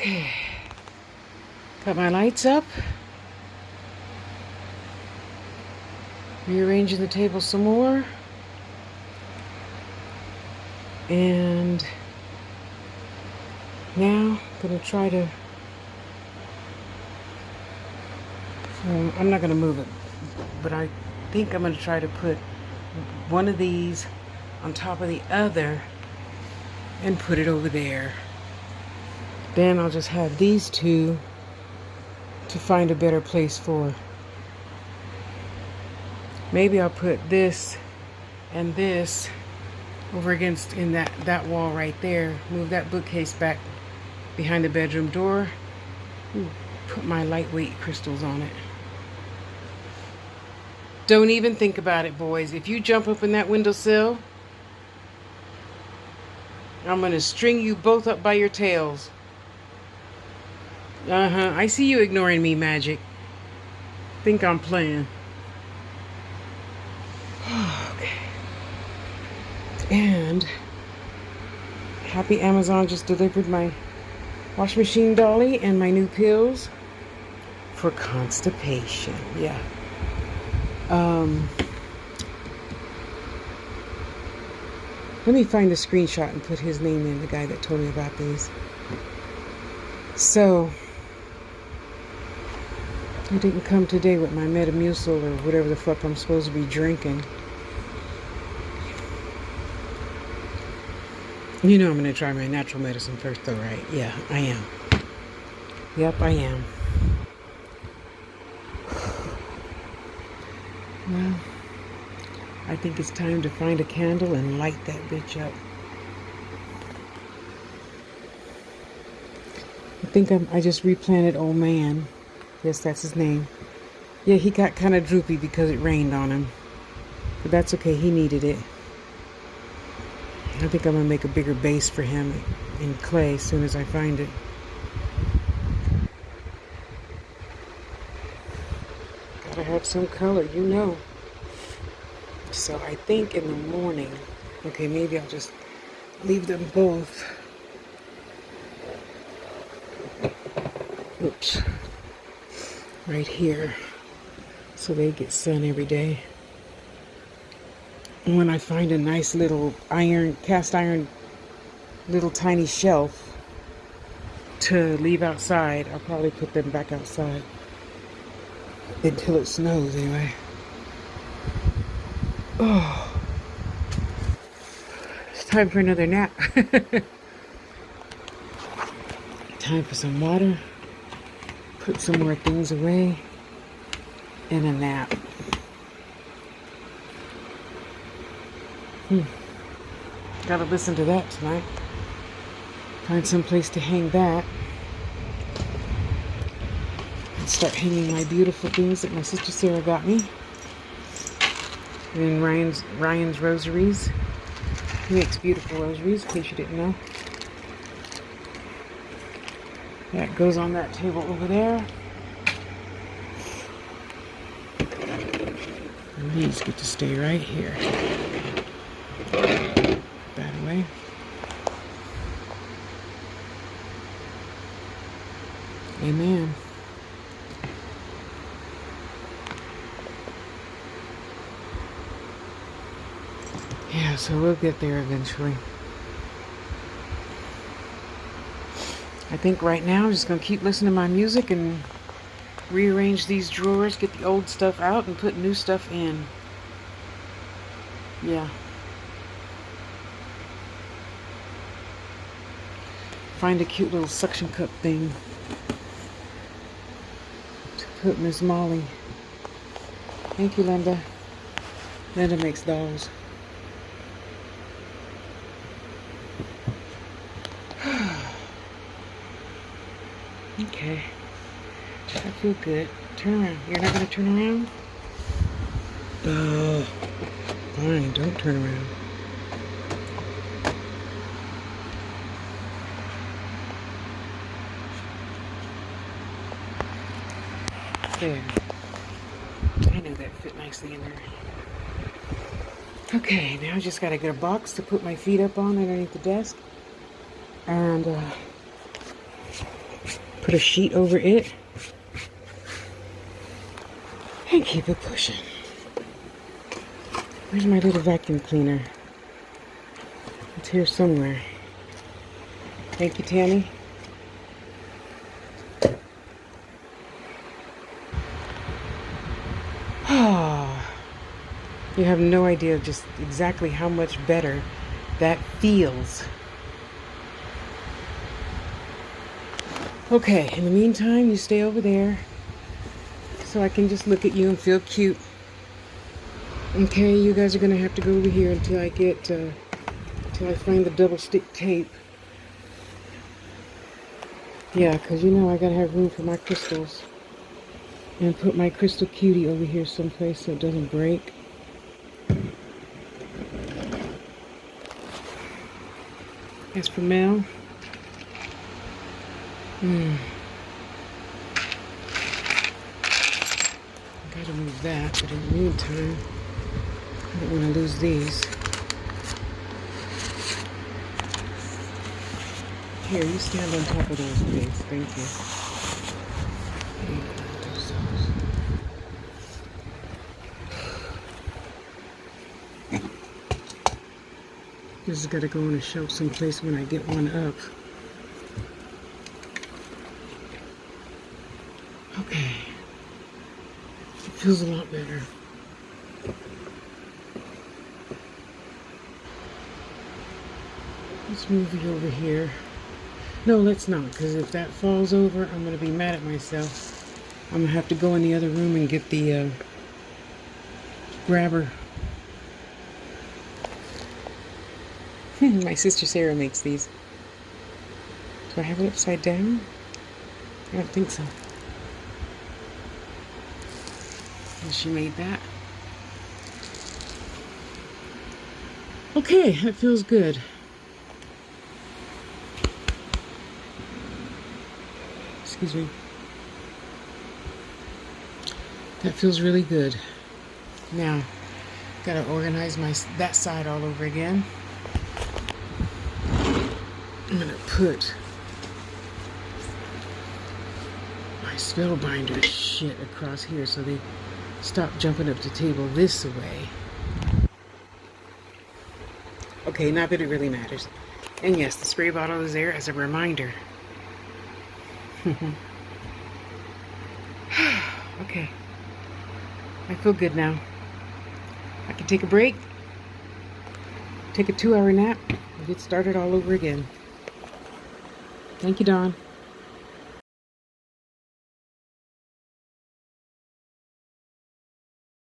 Okay. Got my lights up. Rearranging the table some more. And now I'm going to try to... I'm not going to move it, but I think I'm going to try to put one of these on top of the other and put it over there. Then I'll just have these two to find a better place for. Maybe I'll put this and this over against in that wall right there. Move that bookcase back behind the bedroom door. Put my lightweight crystals on it. Don't even think about it, boys. If you jump up in that windowsill, I'm going to string you both up by your tails. I see you ignoring me, Magic. Think I'm playing. Okay. And happy Amazon just delivered my wash machine dolly and my new pills for constipation. Yeah. Let me find the screenshot and put his name in, the guy that told me about these. So, I didn't come today with my Metamucil or whatever the fuck I'm supposed to be drinking. You know I'm going to try my natural medicine first though, right? Yeah, I am. Yep, I am. Well, I think it's time to find a candle and light that bitch up. I think I just replanted Old Man. Yes, that's his name. Yeah, he got kind of droopy because it rained on him. But that's okay, he needed it. I think I'm going to make a bigger base for him in clay as soon as I find it. Gotta have some color, you know. So I think in the morning, okay, maybe I'll just leave them both. Oops. Right here. So they get sun every day. And when I find a nice little cast iron, little tiny shelf to leave outside, I'll probably put them back outside. Until it snows, anyway. Oh. It's time for another nap. Time for some water. Put some more things away. And a nap. Gotta listen to that tonight. Find some place to hang that. And start hanging my beautiful things that my sister Sarah got me. And Ryan's rosaries. He makes beautiful rosaries, in case you didn't know. That goes on that table over there. And these get to stay right here. That away. Amen. Yeah, so we'll get there eventually. I think right now I'm just going to keep listening to my music and rearrange these drawers, get the old stuff out and put new stuff in. Yeah. Find a cute little suction cup thing to put Miss Molly. Thank you, Linda. Linda makes dolls. Okay. I feel good. Turn around. You're not going to turn around? Fine. Don't turn around. There. I know that fit nicely in there. Okay, now I just got to get a box to put my feet up on underneath the desk. And put a sheet over it, and keep it pushing. Where's my little vacuum cleaner? It's here somewhere. Thank you, Tammy. Oh, you have no idea just exactly how much better that feels. Okay, in the meantime, you stay over there so I can just look at you and feel cute. Okay, you guys are gonna have to go over here until I get, until I find the double stick tape. Yeah, because you know I gotta have room for my crystals. And put my crystal cutie over here someplace so it doesn't break. As for Mel, I gotta move that, but in the meantime, I don't want to lose these. Here, you stand on top of those, please. Thank you. This has got to go on a shelf someplace when I get one up. Okay. It feels a lot better. Let's move it over here. No, let's not, because if that falls over, I'm going to be mad at myself. I'm going to have to go in the other room and get the grabber. My sister Sarah makes these. Do I have it upside down? I don't think so. And she made that. Okay, that feels good. Excuse me. That feels really good. Now, gotta organize that side all over again. I'm gonna put my spellbinder shit across here so they stop jumping up the table this way. Okay, not that it really matters. And yes, the spray bottle is there as a reminder. Okay. I feel good now. I can take a break, take a 2-hour nap, and get started all over again. Thank you, Dawn.